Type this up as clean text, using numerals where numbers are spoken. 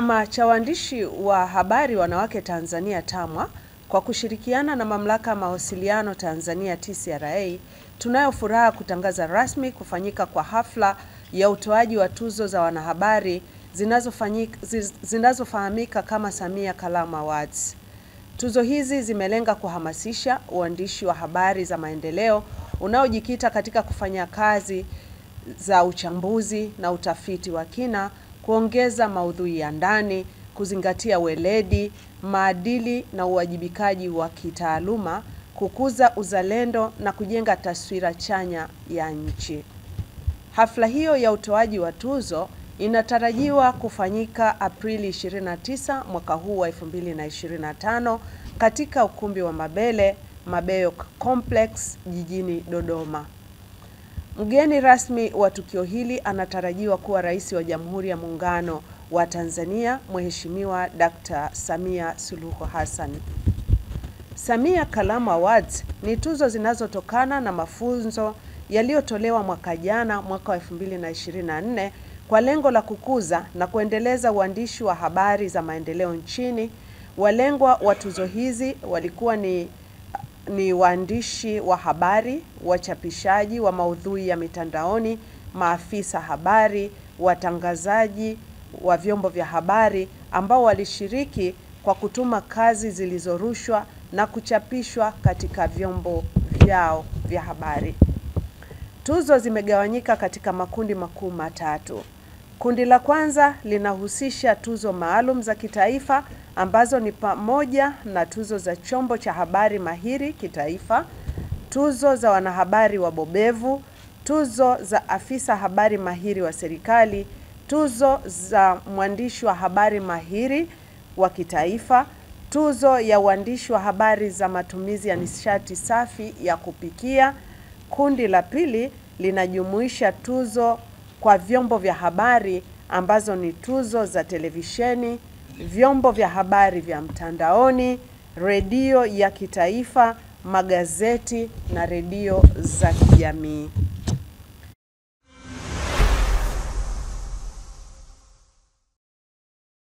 Chama cha waandishi wa habari wanawake Tanzania TAMWA kwa kushirikiana na Mamlaka ya Mawasiliano Tanzania TCRA tunayo furaha kutangaza rasmi kufanyika kwa hafla ya utoaji wa tuzo za wanahabari zinazofahamika kama Samia Kalamu Awards. Tuzo hizi zimelenga kuhamasisha uandishi wa habari za maendeleo unaojikita katika kufanya kazi za uchambuzi na utafiti wa kina, kuongeza maudhui ya ndani, kuzingatia weledi, maadili na uwajibikaji wa kitaaluma, kukuza uzalendo na kujenga taswira chanya ya nchi. Hafla hiyo ya utoaji wa tuzo inatarajiwa kufanyika Aprili 29 mwaka huu wa 2025 katika ukumbi wa Mabeyo Complex jijini Dodoma. Mgeni rasmi wa tukio hili anatarajiwa kuwa Rais wa Jamhuri ya Muungano wa Tanzania, Mheshimiwa Dr. Samia Suluhu Hassan. Samia Kalamu Awards ni tuzo zinazotokana na mafunzo yaliyotolewa mwaka jana, mwaka wa 2024, kwa lengo la kukuza na kuendeleza uandishi wa habari za maendeleo nchini. Walengwa wa tuzo hizi walikuwa ni waandishi wa habari, wachapishaji wa maudhui ya mitandaoni, maafisa habari, watangazaji wa vyombo vya habari ambao walishiriki kwa kutuma kazi zilizorushwa na kuchapishwa katika vyombo vyao vya habari. Tuzo zimegawanyika katika makundi makuu matatu. Kundi la kwanza linahusisha tuzo maalum za kitaifa ambazo ni pamoja na tuzo za chombo cha habari mahiri kitaifa, tuzo za wanahabari wabobevu, tuzo za afisa habari mahiri wa serikali, tuzo za mwandishi wa habari mahiri wa kitaifa, tuzo ya uandishi wa habari za matumizi ya nishati safi ya kupikia. Kundi la pili linajumuisha tuzo kwa vyombo vya habari ambazo ni tuzo za televisheni, vyombo vya habari vya mtandaoni, redio ya kitaifa, magazeti na redio za kijamii.